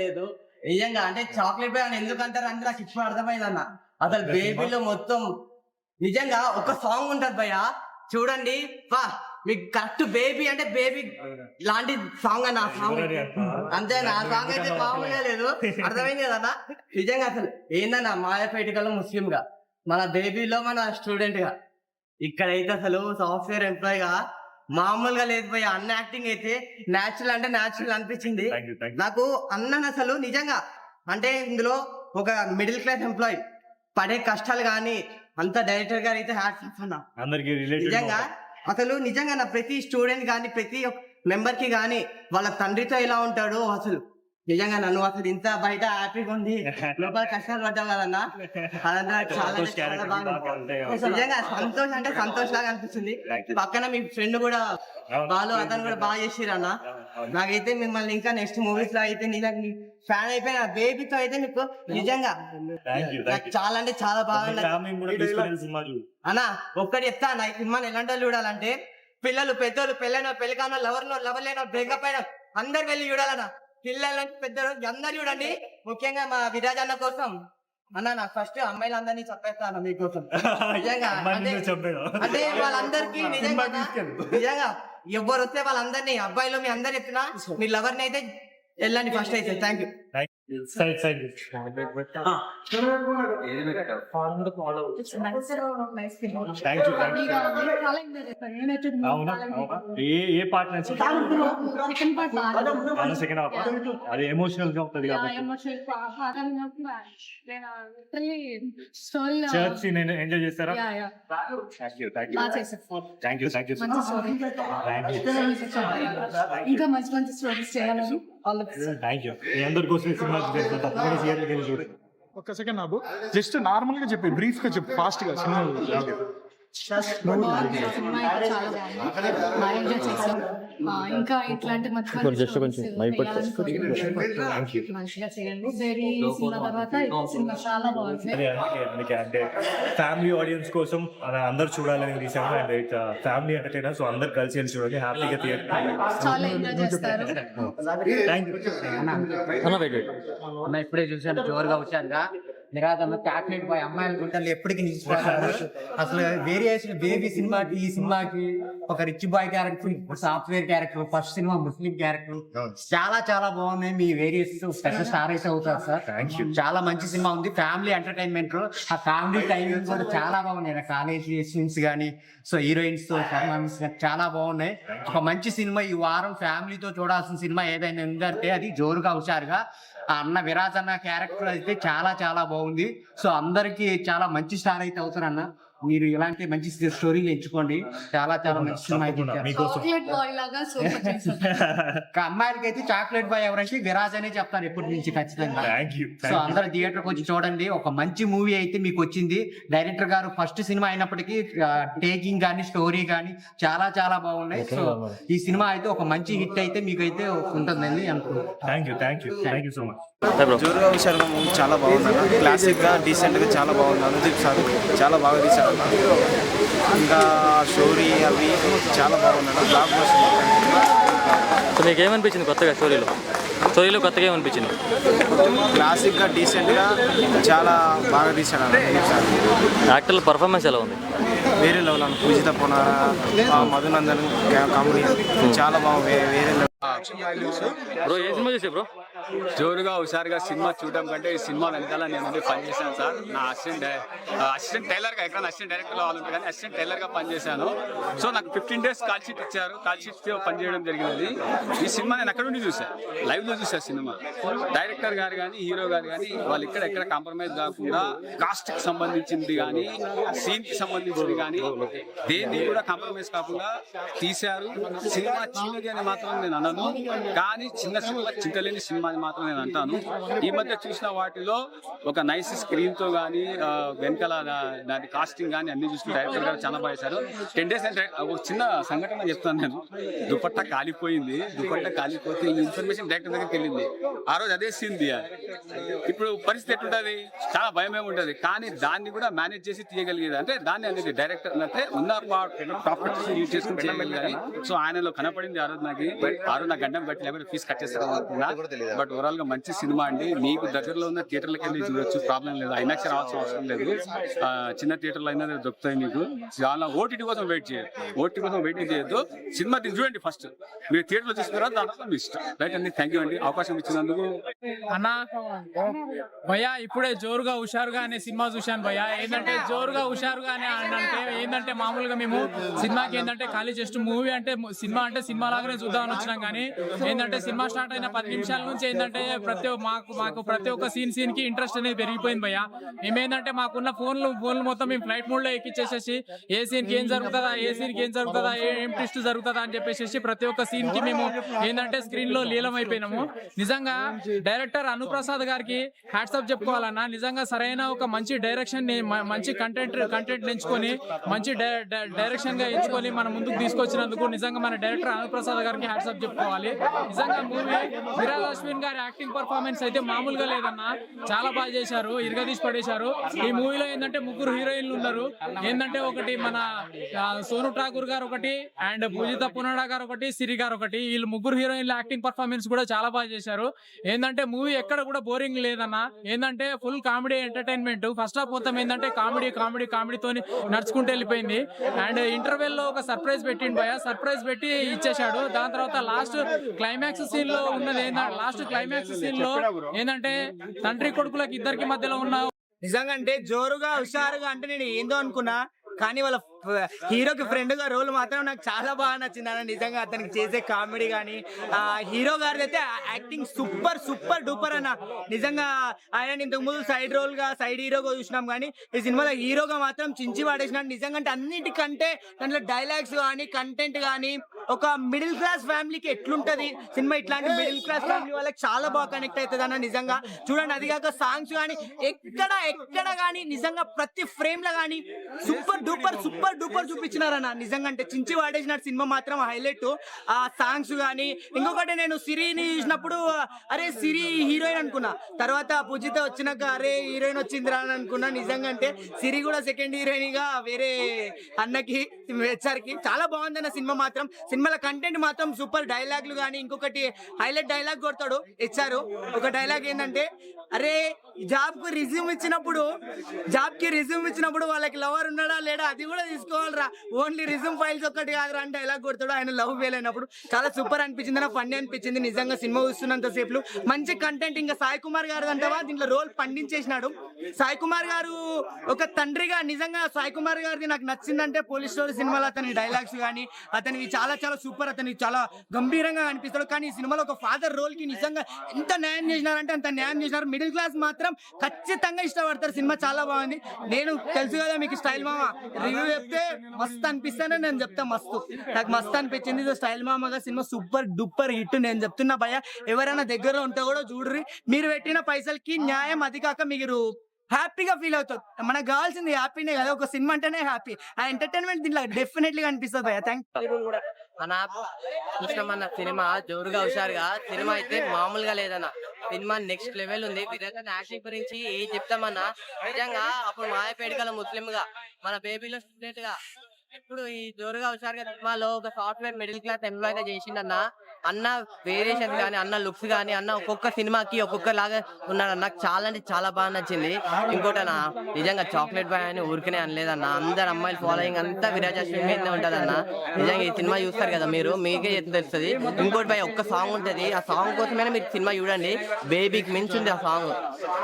లేదు నిజంగా. అంటే చాక్లెట్ బాయ్ అని ఎందుకు అంటారు అంటే నాకు ఇప్పుడు అర్థమైంది అన్న. అసలు బేబీలో మొత్తం నిజంగా ఒక సాంగ్ ఉంటది భయ్య చూడండి, వా మీకు కరెక్ట్ బేబీ అంటే బేబీ లాంటి సాంగ్ అన్న. ఆ సాంగ్ అంతేనా? ఆ సాంగ్ అయితే మామూలుగా లేదు, అర్థమైంది కదన్నా. నిజంగా అసలు ఏందన్నా మాయపేటికలో ముస్లిం గా, మన బేబీలో మన స్టూడెంట్ గా, ఇక్కడైతే అసలు సాఫ్ట్వేర్ ఎంప్లాయ్ గా మామూలుగా లేదు భయ్య. అన్న యాక్టింగ్ అయితే న్యాచురల్ అంటే న్యాచురల్ అనిపించింది నాకు. అన్న అసలు నిజంగా అంటే ఇందులో ఒక మిడిల్ క్లాస్ ఎంప్లాయ్ పడే కష్టాలు కానీ అంత డైరెక్టర్ గారు అయితే హ్యాట్స్ అన్న అందరికి నిజంగా. అసలు నిజంగా నా ప్రతి స్టూడెంట్ కానీ ప్రతి మెంబర్ కి కానీ వాళ్ళ తండ్రితో ఎలా ఉంటాడో అసలు నిజంగా నన్ను అసలు ఇంత బయట హ్యాపీగా ఉంది, లోపల కష్టాలు పడ్డాం కదన్నా. అదంతా చాలా బాగా నిజంగా సంతోష్ అంటే సంతోష్ లాగా అనిపిస్తుంది. పక్కన మీ ఫ్రెండ్ కూడా వాళ్ళు అతను కూడా బాగా చేసిరు అన్న. నాకైతే మిమ్మల్ని ఇంకా నెక్స్ట్ మూవీస్ లో అయితే నేను ఫ్యాన్ అయిపోయిన. బేబీతో అయితే మీకు నిజంగా చాలా అంటే చాలా బాగా అన్న. ఒక్కటి చెప్తా అన్న, ఈ సినిమాని ఎలాంటి వాళ్ళు చూడాలంటే పిల్లలు పెద్దోళ్ళు, పెళ్ళైన పెళ్ళికానో లవర్ లేనో బ్రేకప్ అయినా అందరు వెళ్ళి చూడాలన్న. పిల్లలు పెద్దలు అందరు చూడండి. ముఖ్యంగా మా విరాజ్ అన్న కోసం అన్న నాకు ఫస్ట్ అమ్మాయిలందరినీ చెప్పేస్తాను మీకోసం నిజంగా. అంటే వాళ్ళందరికీ నిజంగా ఎవరు వస్తే వాళ్ళందరినీ అబ్బాయిలు మీ అందరు చెప్పినా మీ లవర్ని అయితే వెళ్ళండి ఫస్ట్ అయితే. Thank you. A part second half అది ఎమోషనల్ గా ఉంటది చర్చ్ నేను ఎంజాయ్ చేస్తారా? ఇంకా మంచి మంచి స్టోరీస్ చేయాలని అందరి కోసం ఒక్క సెకండ్ నాకు జస్ట్ నార్మల్ గా చెప్పి బ్రీఫ్ గా చెప్పు ఫాస్ట్ గా సినిమా. సినిమా అయితే చాలా బాగుంది, ఇంకా ఇట్లాంటి మంచిగా చేయండి. సినిమా తర్వాత సినిమా చాలా బాగుంది. అంటే ఫ్యామిలీ ఆడియన్స్ కోసం అందరు చూడాలని recent and family entertainer, so అందరు కలిసి వెళ్ళి చూడండి హ్యాపీగా థియేటర్ చాలా ఎంజాయ్ చేస్తారు. ఇప్పుడే చూసాను జోరుగా వచ్చానుగా నిరాదన్న చాక్లెట్ బాయ్ అమ్మాయిల గుంటలు ఎప్పటికీ నిలిచిపోతారు. అసలు వేరియేషన్ బేబీ సినిమాకి ఈ సినిమాకి ఒక rich boy character, software character, first cinema ముస్లిం క్యారెక్టర్ చాలా చాలా బాగున్నాయి. మీ వేరియస్ స్పెషల్ స్టార్ అయితే అవుతారు సార్. చాలా మంచి సినిమా ఉంది, ఫ్యామిలీ ఎంటర్టైన్మెంట్. ఆ ఫ్యామిలీ టైమింగ్ కూడా చాలా బాగున్నాయి. కాలేజీ సీన్స్ కానీ సో హీరోయిన్స్ తో చాలా బాగున్నాయి. ఒక మంచి సినిమా ఈ వారం ఫ్యామిలీతో చూడాల్సిన సినిమా ఏదైనా ఉందంటే అది జోరుగా హుషారుగా. ఆ అన్న విరాజ్ అన్న క్యారెక్టర్ అయితే చాలా చాలా బాగుంది. సో అందరికి చాలా మంచి స్టార్ అయితే అవుతారు అన్న. మీరు ఇలాంటి మంచి స్టోరీలు ఎంచుకోండి, చాలా చాలా మంచి సినిమా అయితే. అమ్మాయిలకి అయితే చాక్లెట్ బాయ్ ఎవరంటే విరాజ్ అనే చెప్తాను ఎప్పటి నుంచి ఖచ్చితంగా. సో అందరు థియేటర్కి వచ్చి చూడండి. ఒక మంచి మూవీ అయితే మీకు వచ్చింది. డైరెక్టర్ గారు ఫస్ట్ సినిమా అయినప్పటికీ టేకింగ్ కానీ స్టోరీ కానీ చాలా చాలా బాగున్నాయి. సో ఈ సినిమా అయితే ఒక మంచి హిట్ అయితే మీకు అయితే ఉంటుందని అనుకుంటున్నాను. So much. జోరుగా హుషారుగా మూవీ చాలా బాగుంది. క్లాసిక్ గా డీసెంట్ గా చాలా బాగుంది. అనుదీప్ సార్ చాలా బాగా తీశారు. ఇంకా స్టోరీ అవి చాలా బాగున్నాడు. Block buster. మీకు ఏమనిపించింది కొత్తగా స్టోరీలో కొత్తగా ఏమనిపించింది? క్లాసిక్ గా డీసెంట్ గా చాలా బాగా తీశాడు అనుదీప్ సార్. యాక్టర్ల పర్ఫార్మెన్స్ ఎలా ఉంది? వేరే లెవెల్ అన్న. పూజిత పొనారా, మధునందన్ కామెడీ చాలా బాగుంది. వేరే లెవెల్. బ్రో ఏ సినిమా చూసే బ్రో? జోరుగా హుషారుగా సినిమా చూడడం కంటే ఈ సినిమా వెనకాల నేను పనిచేశాను సార్. నా అసిస్టెంట్ టైలర్ గా, ఎక్కడ అసిస్టెంట్ డైరెక్టర్ కావాలంటే కానీ అసిస్టెంట్ టైలర్ గా పనిచేశాను. సో నాకు 15 days కాల్ షీట్ ఇచ్చారు. కాల్ షీట్ పనిచేయడం జరిగినది. ఈ సినిమా నేను అక్కడ నుండి చూసాను, లైవ్ లో చూసాను సినిమా. డైరెక్టర్ గారు కానీ హీరో గారు కానీ వాళ్ళు ఎక్కడ కాంప్రమైజ్ కాకుండా కాస్ట్ కి సంబంధించింది కానీ సీన్ కి సంబంధించింది కానీ దేన్ని కూడా కాంప్రమైజ్ కాకుండా తీశారు. సినిమా చిన్నది అని మాత్రం నేను అనను, కానీ చిన్న సినిమా చింతలేని సినిమా అని మాత్రం నేను అంటాను. ఈ మధ్య చూసిన వాటిలో ఒక నైస్ స్క్రీన్ తో కానీ వెనకాల దాని కాస్టింగ్ కానీ అన్ని చూసిన డైరెక్టర్ గారు చాలా బాగా చేశారు. 10 days అంటే ఒక చిన్న సంఘటన చెప్తాను నేను. దుపట్టా కాలిపోయింది. దుపట్టా కాలిపోతే ఈ ఇన్ఫర్మేషన్ డైరెక్టర్ దగ్గరికి వెళ్ళింది. ఆ రోజు అదే సీన్ తీయాలి. ఇప్పుడు పరిస్థితి ఎట్లుంటది? చాలా భయమే ఉంటది. కానీ దాన్ని కూడా మేనేజ్ చేసి తీయగలిగేది. అంటే దాన్ని అనేది డైరెక్టర్ అంటే ఉన్న ప్రాపర్టీస్ యూజ్ చేసుకుని చేయగలిగాలి. సో ఆయనలో కనపడింది ఆ రోజు నాకు. ఆ రోజు నా గండం పెట్టి లేకపోతే ఫీజు కట్ చేస్తాను అనుకున్నా. బట్ ఓవరాల్ గా మంచి సినిమా అండి. మీకు దగ్గరలో ఉన్న థియేటర్లకి వెళ్ళి చూడొచ్చు, ప్రాబ్లం లేదు. ఐనాక్స్ రావాల్సిన అవసరం లేదు, చిన్న థియేటర్లో అయినా దొరుకుతాయి మీకు. చాలా ఓటీటీ కోసం వెయిట్ చేయదు, ఓటీటీ కోసం వెయిటింగ్ చేయొద్దు. సినిమా చూడండి ఫస్ట్, మీరు థియేటర్లో చూసిన తర్వాత దాంట్లో మీ ఇష్టం. రైట్ అండి, థ్యాంక్ యూ అండి అవకాశం ఇచ్చినందుకు. అన్నా భయ్యా ఇప్పుడే జోరుగా హుషారుగా అనే సినిమా చూశాను భయ్యా. ఏంటంటే జోరుగా హుషారుగా అని అంటే ఏంటంటే మామూలుగా మేము సినిమాకి ఏంటంటే ఖాళీ జస్ట్ మూవీ అంటే సినిమా అంటే సినిమా లాగానే చూద్దామని వచ్చినాం. కానీ ఏంటంటే సినిమా స్టార్ట్ అయిన 10 నిమిషాల నుంచి ఏంటంటే మాకు ప్రతి ఒక్క సీన్ కి ఇంట్రెస్ట్ అనేది పెరిగిపోయింది భయ్యా. మేమేంటంటే మాకున్న ఫోన్లు మొత్తం మేము ఫ్లైట్ మోడ్ లో ఎక్కిచ్చేసేసి ఏ సీన్ కి ఏం జరుగుతుందా, ఏం ట్విస్ట్ జరుగుతుందా అని చెప్పేసి ప్రతి ఒక్క సీన్ కి మేము ఏంటంటే స్క్రీన్ లో లీలం అయిపోయినాము. నిజంగా డైరెక్టర్ అనుప్రసాద్ గారికి హ్యాట్సాప్ చెప్పుకోవాలన్నా. నిజంగా సరైన ఒక మంచి డైరెక్షన్ ని మంచి కంటెంట్ ఎంచుకొని మంచి డైరెక్షన్ గా ఎంచుకొని మన ముందుకు తీసుకొచ్చినందుకు నిజంగా మన డైరెక్టర్ అనుప్రసాద్ గారికి హ్యాట్సాప్ చెప్పుకోవాలి. నిజంగా మూవీ విరాజ్ అశ్విన్ గారి యాక్టింగ్ పర్ఫార్మెన్స్ అయితే మామూలుగా లేదన్నా, చాలా బాగా చేశారు, ఇరగదీసి పడేశారు. ఈ మూవీలో ఏంటంటే 3 హీరోయిన్లు ఉన్నారు. ఏంటంటే ఒకటి మన సోను ఠాకూర్ గారు ఒకటి, అండ్ పూజిత పునాడా గారు ఒకటి, సిరి గారు ఒకటి. వీళ్ళు 3 హీరోయిన్ల యాక్టింగ్ పర్ఫార్మెన్స్ కూడా చాలా బాగా చేశారు. ఏంటంటే మూవీ ఎక్కడ కూడా బోరింగ్ లేదన్నా. ఏంటంటే full comedy entertainment. First half మొత్తం ఏంటంటే కామెడీతో నడుచుకుంటూ వెళ్ళిపోయింది. అండ్ ఇంటర్వెల్ లో ఒక సర్ప్రైజ్ పెట్టిండు భయ, సర్ప్రైజ్ పెట్టి ఇచ్చేశాడు. దాని తర్వాత లాస్ట్ క్లైమాక్స్ సీన్ లో ఉన్నది ఏంటంటే తండ్రి కొడుకులకి ఇద్దరికి మధ్యలో ఉన్న నిజంగా అంటే జోరుగా హుషారుగా అంటే నేను ఏందో అనుకున్నా, కానీ వాళ్ళ హీరోకి ఫ్రెండ్ గా రోల్ మాత్రం నాకు చాలా బాగా నచ్చింది అన్న. నిజంగా అతనికి చేసే కామెడీ కానీ హీరో గారి అయితే యాక్టింగ్ సూపర్ డూపర్ అన్న. నిజంగా ఆయన ఇంతకు ముందు సైడ్ హీరోగా చూసినాం, కానీ ఈ సినిమాలో హీరోగా మాత్రం చించి పడేసినాడు. నిజంగా అంటే అన్నిటికంటే దాంట్లో డైలాగ్స్ కానీ కంటెంట్ కానీ ఒక మిడిల్ క్లాస్ ఫ్యామిలీకి ఎట్లుంటది సినిమా, ఇట్లాంటి మిడిల్ క్లాస్ ఫ్యామిలీ వాళ్ళకి చాలా బాగా కనెక్ట్ అవుతుంది అన్న. నిజంగా చూడండి, అది కాక సాంగ్స్ కానీ ఎక్కడ కానీ నిజంగా ప్రతి ఫ్రేమ్ లో కానీ సూపర్ డూపర్ చూపించినారన్న. నిజంగా అంటే చించి వాడేసినారు సినిమా మాత్రం హైలైట్. ఆ సాంగ్స్ కానీ ఇంకొకటి నేను సిరిని చూసినప్పుడు అరే సిరి హీరోయిన్ అనుకున్నా, తర్వాత పూజిత వచ్చినాక అరే హీరోయిన్ వచ్చిందిరా అని అనుకున్నా. నిజంగా అంటే సిరి కూడా సెకండ్ హీరోయిన్ గా వేరే అన్నకి వచ్చరికి చాలా బాగుందన్న సినిమా మాత్రం. సినిమాల కంటెంట్ మాత్రం సూపర్, డైలాగులు కానీ ఇంకొకటి హైలైట్ డైలాగ్ కొడతాడు ఇచ్చారు. ఒక డైలాగ్ ఏంటంటే అరే జాబ్ కి రిజ్యూమ్ ఇచ్చినప్పుడు వాళ్ళకి లవర్ ఉన్నాడా లేడా అది కూడా తీసుకోవాలరా, ఓన్లీ రిజ్యూమ్ ఫైల్స్ ఒక్కటి కాదురా అని డైలాగ్ కొడతాడు. ఆయన లవ్ ఫెయిల్ అయినప్పుడు చాలా సూపర్ అనిపించింది, నాకు ఫన్నీ అనిపించింది. నిజంగా సినిమా చూస్తున్నంత సేపు మంచి కంటెంట్. ఇంకా సాయి కుమార్ గారు అంటావా దీంట్లో రోల్ పండించేసినాడు. సాయి కుమార్ గారు ఒక తండ్రిగా నిజంగా సాయి కుమార్ గారిది నాకు నచ్చిందంటే పోలీస్ స్టోరీ సినిమాలో అతని డైలాగ్స్ కానీ అతనివి చాలా సూపర్, అతనికి చాలా గంభీరంగా అనిపిస్తాడు. కానీ ఈ సినిమాలో ఒక ఫాదర్ రోల్ కి నిజంగా ఎంత న్యాయం చేసినారంటే అంత న్యాయం చేసినారు. మిడిల్ క్లాస్ మాత్రం ఖచ్చితంగా ఇష్టపడతారు. సినిమా చాలా బాగుంది. నేను తెలుసు కదా మీకు స్టైల్ మామ రివ్యూ చెప్తే మస్తు అనిపిస్తానే నేను చెప్తా, నాకు మస్తు అనిపించింది. స్టైల్ మామగా సినిమా సూపర్ డూపర్ హిట్. నేను చెప్తున్నా భయ్య, ఎవరైనా దగ్గరలో ఉంటే కూడా చూడ్రి. మీరు పెట్టిన పైసలకి న్యాయం, అది కాక మీరు హ్యాపీగా ఫీల్ అవుతుంది. మనకు కావాల్సింది హ్యాపీనే కదా, ఒక సినిమా అంటేనే హ్యాపీ. ఆ ఎంటర్టైన్మెంట్ దీంట్లో డెఫినెట్లీ అనిపిస్తుంది భయ్య. థ్యాంక్ మన సినిమా జోరుగా హుషారుగా సినిమా అయితే మామూలుగా లేదన్న. సినిమా నెక్స్ట్ లెవెల్ ఉంది. విరాజ్ యాక్టింగ్ గురించి ఏం చెప్తామన్నా, నిజంగా అప్పుడు మాయపేడికల ముస్లిం గా మన బేబీలో స్టూడెంట్ గా ఇప్పుడు ఈ జోరుగా హుషారుగా సినిమాలో ఒక సాఫ్ట్వేర్ మిడిల్ క్లాస్ ఎంప్లాయ్ గా చేసిండన్న. అన్న వేరియేషన్ కానీ అన్న లుక్స్ కానీ అన్న ఒక్కొక్క సినిమాకి ఒక్కొక్క లాగా ఉన్నాడు. నాకు చాలా అంటే చాలా బాగా నచ్చింది. ఇంకోటి అన్న నిజంగా చాక్లెట్ బాయ్ అని ఊరికనే అనలేదన్న, అందరు అమ్మాయిలు ఫాలోయింగ్ అంతా విరాజ్ అశ్విన్ మీదనే ఉంటది అన్న. నిజంగా ఈ సినిమా చూస్తారు కదా మీరు, మీకే తెలుస్తుంది. ఇంకోటి బాయ్ ఒక్క సాంగ్ ఉంటది, ఆ సాంగ్ కోసమైనా మీరు సినిమా చూడండి. బేబీకి మించి ఉంది ఆ సాంగ్.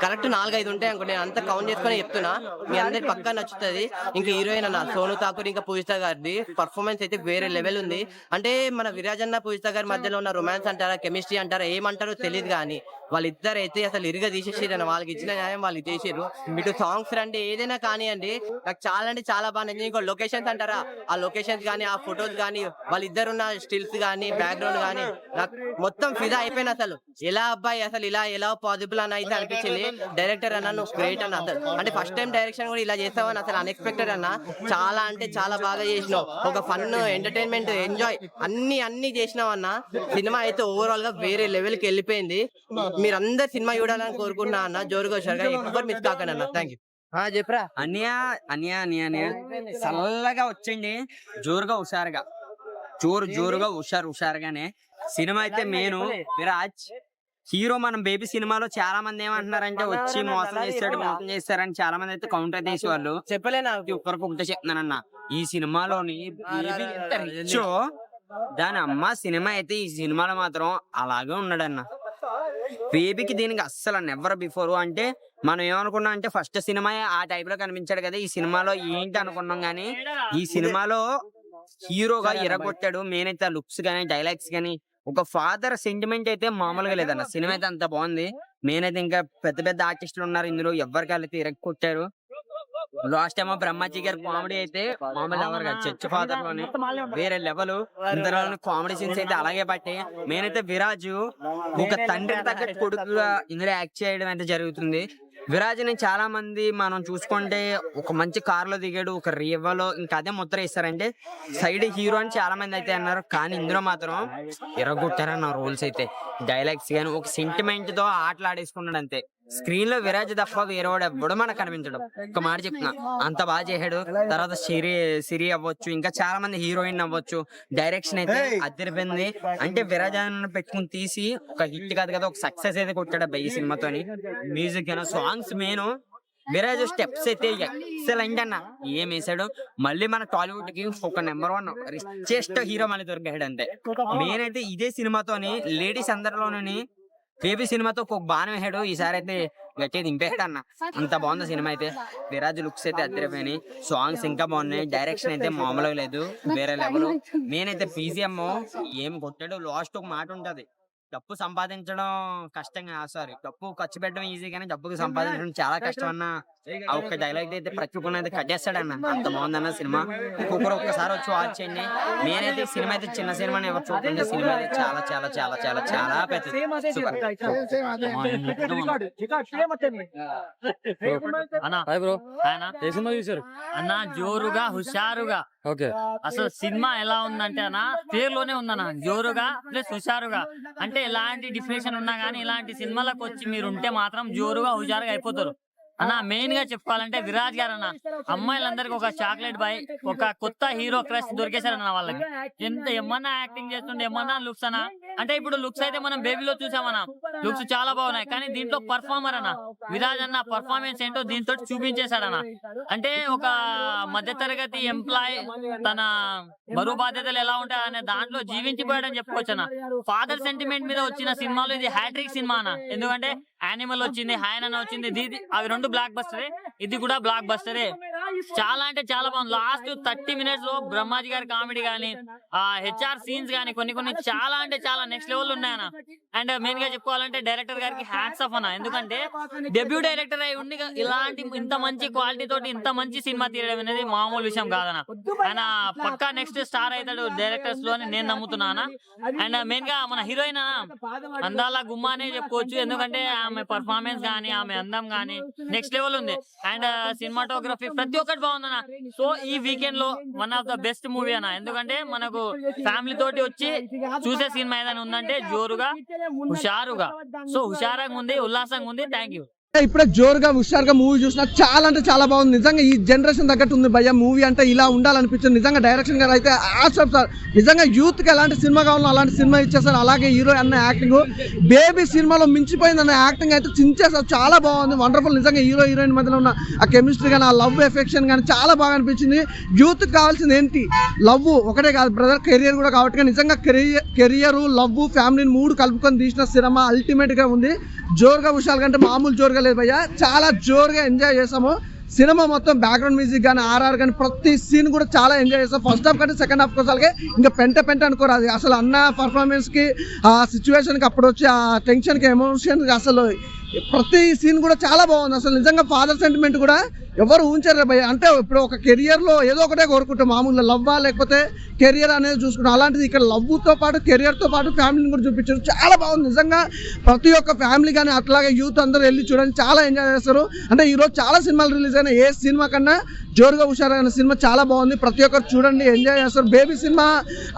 కరెక్ట్ 4-5 ఉంటాయి అనుకో, నేను అంతా కౌంట్ చేసుకుని చెప్తున్నా, మీ అందరికి పక్కా నచ్చుతుంది. ఇంకా హీరోయిన్ అన్న సోను ఠాకూర్ ఇంకా పూజిత గారిది పర్ఫార్మెన్స్ అయితే వేరే లెవెల్ ఉంది. అంటే మన విరాజ్ అన్న పూజిత గారి మధ్యలో ఉన్న రొమాన్స్ అంటారా, కెమిస్ట్రీ అంటారా, ఏమంటారో తెలియదు కానీ వాళ్ళిద్దరు అయితే అసలు ఇరుగా తీసేసారు. వాళ్ళకి ఇచ్చిన న్యాయం వాళ్ళు చేసారు. ఇటు సాంగ్స్ రండి ఏదైనా కానివ్వండి, నాకు చాలా అంటే చాలా బాగా నచ్చింది. ఇంకో లొకేషన్స్ అంటారా, ఆ లొకేషన్స్ కానీ ఆ ఫొటోస్ కానీ వాళ్ళిద్దరున్న స్టిల్స్ కానీ బ్యాక్గ్రౌండ్ కానీ నాకు మొత్తం ఫిదా అయిపోయిన. అసలు ఎలా అబ్బాయి అసలు ఇలా పాసిబుల్ అని అయితే అనిపించింది. డైరెక్టర్ అన్న నువ్వు గ్రేట్ అన్న. అసలు అంటే ఫస్ట్ టైం డైరెక్షన్ కూడా ఇలా చేస్తావని అసలు అన్ఎక్స్పెక్టెడ్ అన్న. చాలా అంటే చాలా బాగా చేసినావు. ఒక ఫన్ ఎంటర్టైన్మెంట్ ఎంజాయ్ అన్ని చేసినావు అన్న. సినిమా అయితే ఓవరాల్ గా వేరే లెవెల్ కి వెళ్ళిపోయింది. మీరందరు సినిమా చూడాలని కోరుకుంటున్నా అన్న. జోరుగా హుషారుగా ఎవ్వరు మిస్ కాకండి అన్న. Thank you. చెప్పరా అన్యా చల్లగా వచ్చింది. జోరుగా హుషారుగా హుషారుగానే సినిమా అయితే మెయిన్ విరాజ్ హీరో మనం బేబీ సినిమాలో చాలా మంది ఏమంటున్నారంటే వచ్చి మోసం చేస్తారని చాలా మంది అయితే కౌంటర్ చేసేవాళ్ళు. చెప్పలేనా ఒక్కరికి ఒకటే చెప్తున్నానన్న, ఈ సినిమాలోని బేబీ ఎంత రిచ్చో దాని అమ్మ సినిమా అయితే ఈ సినిమాలో మాత్రం అలాగే ఉన్నాడన్న. బేబీకి దీనికి అస్సలు నెవర్ బిఫోర్ అంటే మనం ఏమనుకున్నాం అంటే ఫస్ట్ సినిమా ఆ టైప్ లో కనిపించాడు కదా, ఈ సినిమాలో ఏంటి అనుకున్నాం గానీ ఈ సినిమాలో హీరోగా ఎరగొట్టాడు. మెయిన్ అయితే లుక్స్ గానీ డైలాగ్స్ గానీ ఒక ఫాదర్ సెంటిమెంట్ అయితే మామూలుగా లేదన్న. సినిమా అయితే అంత బాగుంది. మెయిన్ అయితే ఇంకా పెద్ద పెద్ద ఆర్టిస్టులు ఉన్నారు ఇందులో, ఎవరికి అయితే ఎరగొట్టారు. లాస్ట్ టైం బ్రహ్మాజీ గారి కామెడీ అయితే మామూలు ఎవరు చర్చ్ ఫాదర్ లోని వేరే లెవెల్. ఇందులో కామెడీ సీన్స్ అయితే అలాగే పట్టాయి. మెయిన్ అయితే విరాజు ఒక తండ్రికి తగ్గ కొడుకుగా ఇందులో యాక్ట్ చేయడం అయితే జరుగుతుంది. విరాజ్ని చాలా మంది మనం చూసుకుంటే ఒక మంచి కార్ లో దిగాడు, ఒక రేవలో ఇంకా అదే ముద్ర ఇస్తారంటే సైడ్ హీరో అని చాలా మంది అయితే అన్నారు. కానీ ఇందులో మాత్రం ఎరగొట్టారన్న రోల్స్ అయితే, డైలాగ్స్ కానీ ఒక సెంటిమెంట్ తో ఆటలాడేసుకున్నాడు అంతే. స్క్రీన్ లో విరాజ్ తప్ప వేరేవాడు ఎవ్వడు మనకు కనిపించడం. ఒక మాట చెప్తున్నా, అంత బాగా చేశాడు. తర్వాత సిరి అవ్వచ్చు, ఇంకా చాలా మంది హీరోయిన్ అవ్వచ్చు. డైరెక్షన్ అయితే అదిరిపోయింది. అంటే విరాజ్ పెట్టుకుని తీసి ఒక హిట్ కాదు కదా, ఒక సక్సెస్ అయితే కొట్టాడు ఈ సినిమాతోని. మ్యూజిక్ అయినా సాంగ్స్ మెయిన్ విరాజ్ స్టెప్స్ అయితే ఎక్సలెంట్ అన్న. ఏం వేసాడు. మళ్ళీ మన టాలీవుడ్ కి ఒక నెంబర్ 1 రిచెస్ట్ హీరో మళ్ళీ దొరికాడు అంతే. మెయిన్ అయితే ఇదే సినిమాతోని లేడీస్ అందరిలోని బేబీ సినిమాతో ఒక బాణం వేసాడు. ఈసారి అయితే గట్టిగా దింపేస్తాడు అన్న. అంత బాగుంది సినిమా అయితే. విరాజ్ లుక్స్ అయితే అద్దరిపోయినాయి, సాంగ్స్ ఇంకా బాగున్నాయి, డైరెక్షన్ అయితే మామూలుగా లేదు, వేరే లెవెల్. మెయిన్ అయితే పీసీఎం ఏం కొట్టాడు. లాస్ట్ ఒక మాట ఉంటది, డబ్బు సంపాదించడం కష్టంగా, సారీ డబ్బు ఖర్చు పెట్టడం ఈజీ కానీ డబ్బుకి సంపాదించడం చాలా కష్టం అన్న. ఆ ఒక్క డైలాగ్ అయితే ప్రతి ఒక్కరిని అయితే కట్ చేస్తాడన్న. అంత బాగుందన్న సినిమా. ఒక్కసారి వచ్చి వాచ్ చేయండి. నేనైతే సినిమా అయితే చిన్న సినిమాని ఎవరు చూడండి, సినిమా అయితే చాలా చాలా చాలా చాలా చాలా పెద్దది. అన్న హాయ్ బ్రో. ఏ సినిమా చూసారు అన్న? జోరుగా హుషారుగా. ఓకే. అసలు సినిమా ఎలా ఉందంటే అన్న పేరులోనే ఉందన్న, జోరుగా ప్లస్ హుషారుగా. అంటే ఎలాంటి డిఫరెషన్ ఉన్నా గానీ ఇలాంటి సినిమాలకు వచ్చి మీరు ఉంటే మాత్రం జోరుగా హుషారుగా అయిపోతారు అన్న. మెయిన్ గా చెప్పుకోవాలంటే విరాజ్ గారు అన్న అమ్మాయిలందరికి ఒక చాక్లెట్ బాయ్, ఒక కొత్త హీరో క్రష్ దొరికేశారన్న వాళ్ళకి. ఎంత ఏమన్నా యాక్టింగ్ చేస్తుండే, ఏమన్నా లుక్స్ అన్న. అంటే ఇప్పుడు లుక్స్ అయితే మనం బేబీలో చూసామన్నా, లుక్స్ చాలా బాగున్నాయి. కానీ దీంట్లో పర్ఫార్మర్ అన్న విరాజ్ అన్న పర్ఫార్మెన్స్ ఏంటో దీంతో చూపించేశాడన్న. అంటే ఒక మధ్యతరగతి ఎంప్లాయ్ తన బరువు బాధ్యతలు ఎలా ఉంటాయనే దాంట్లో జీవించిపోయాడని చెప్పుకోవచ్చు అన్న. ఫాదర్ సెంటిమెంట్ మీద వచ్చిన సినిమాలో ఇది హ్యాట్రిక్ సినిమా అన్న. ఎందుకంటే యానిమల్ వచ్చింది, హాయన్ అన్న వచ్చింది, అవి 2 బ్లాక్ బస్టరే, ఇది కూడా బ్లాక్ బస్టరే. చాలా అంటే చాలా బాగుంది. లాస్ట్ 30 minutes లో బ్రహ్మాజీ గారి కామెడీ గానీ, ఆ హెచ్ఆర్ సీన్స్ గానీ కొన్ని చాలా అంటే చాలా నెక్స్ట్ లెవెల్ ఉన్నాయన్న. అండ్ మెయిన్ గా చెప్పుకోవాలంటే డైరెక్టర్ గారికి హ్యాట్స్ ఆఫ్ అన్న. ఎందుకంటే డెబ్యూ డైరెక్టర్ అయి ఉండి ఇలాంటి ఇంత మంచి క్వాలిటీ తోటి ఇంత మంచి సినిమా తీయడం అనేది మామూలు విషయం కాదన్న. ఆయన పక్కా నెక్స్ట్ స్టార్ అవుతాడు డైరెక్టర్స్ లో అని నేను నమ్ముతున్నాను. అండ్ మెయిన్ గా మన హీరోయిన్ అందాల గుమ్మ అనే చెప్పుకోవచ్చు. ఎందుకంటే ఆమె పర్ఫార్మెన్స్ గానీ, ఆమె అందం గానీ నెక్స్ట్ లెవెల్ ఉంది. అండ్ సినిమాటోగ్రఫీ ప్రతి ఒక్కటి బాగుందన్న. సో ఈ వీకెండ్ లో one of the best movie అన్న. ఎందుకంటే మనకు ఫ్యామిలీ తోటి వచ్చి చూసే సినిమా ఏదైనా ఉందంటే జోరుగా హుషారుగా. సో హుషారంగా ఉంది, ఉల్లాసంగా ఉంది. Thank you. ఇప్పుడే జోరుగా హుషారుగా మూవీ చూసినా చాలా అంటే చాలా బాగుంది. నిజంగా ఈ జనరేషన్ తగ్గట్టు ఉంది భయ్య మూవీ. అంటే ఇలా ఉండాలనిపించింది. నిజంగా డైరెక్షన్ గారు అయితే ఆసమ్ సార్. నిజంగా యూత్ కి ఎలాంటి సినిమా కావాలో అలాంటి సినిమా ఇచ్చేసారు. అలాగే హీరో అన్న యాక్టింగ్ బేబీ సినిమాలో మించిపోయింది అన్న యాక్టింగ్ అయితే చించేసారు. చాలా బాగుంది, వండర్ఫుల్. నిజంగా హీరో హీరోయిన్ మధ్యలో ఉన్న ఆ కెమిస్ట్రీ కానీ, ఆ లవ్ ఎఫెక్షన్ కానీ చాలా బాగా అనిపించింది. యూత్ కి కావాల్సింది ఏంటి? లవ్ ఒకటే కాదు బ్రదర్, కెరియర్ కూడా. కాబట్టి నిజంగా కెరియర్, లవ్, ఫ్యామిలీని 3 కలుపుకొని తీసిన సినిమా అల్టిమేట్ గా ఉంది. జోరుగా హుషారు కంటే మామూలు జోరుగా లేదు భయ్య. చాలా జోరుగా ఎంజాయ్ చేసాము. సినిమా మొత్తం బ్యాక్గ్రౌండ్ మ్యూజిక్ కానీ, ఆర్ఆర్ కానీ ప్రతి సీన్ కూడా చాలా ఎంజాయ్ చేస్తాం. ఫస్ట్ హాఫ్ కంటే సెకండ్ హాఫ్ కోసాలకే ఇంకా పెంట అనుకోరాదు. అసలు అన్న పర్ఫార్మెన్స్ కి, ఆ సిచ్యువేషన్ కి, అప్పుడు వచ్చి ఆ టెన్షన్ కి, ఎమోషన్ కి అసలు ప్రతి సీన్ కూడా చాలా బాగుంది. అసలు నిజంగా ఫాదర్ సెంటిమెంట్ కూడా ఎవరు ఊహించారు భయ్య. అంటే ఇప్పుడు ఒక కెరియర్ లో ఏదో ఒకటే కోరుకుంటాం, మామూలుగా లవ్వా లేకపోతే కెరియర్ అనేది చూసుకుంటాం. అలాంటిది ఇక్కడ లవ్ తో పాటు, కెరియర్ తో పాటు ఫ్యామిలీని కూడా చూపించారు. చాలా బాగుంది నిజంగా. ప్రతి ఒక్క ఫ్యామిలీ కానీ అట్లాగే యూత్ అందరూ వెళ్ళి చూడండి, చాలా ఎంజాయ్ చేస్తారు. అంటే ఈరోజు చాలా సినిమాలు రిలీజ్ అయినా ఏ సినిమా కన్నా జోరుగా హుషారైన సినిమా చాలా బాగుంది. ప్రతి ఒక్కరు చూడండి, ఎంజాయ్ చేస్తారు. బేబీ సినిమా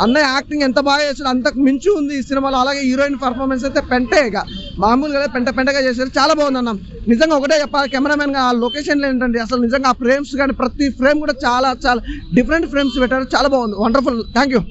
అన్నయ్య యాక్టింగ్ ఎంత బాగా చేశారు, అంతకు మించి ఉంది ఈ సినిమాలో. అలాగే హీరోయిన్ పర్ఫార్మెన్స్ అయితే పెంటేగా, మామూలుగా పెంటగా చేశారు. చాలా బాగుంది అన్న. నిజంగా ఒకటే చెప్పాలి, కెమెరామెన్ గా ఆ లొకేషన్లు ఏంటంటే అసలు నిజంగా ఆ ఫ్రేమ్స్ కానీ ప్రతి ఫ్రేమ్ కూడా చాలా చాలా డిఫరెంట్ ఫ్రేమ్స్ పెట్టారు. చాలా బాగుంది, వండర్ఫుల్. Thank you.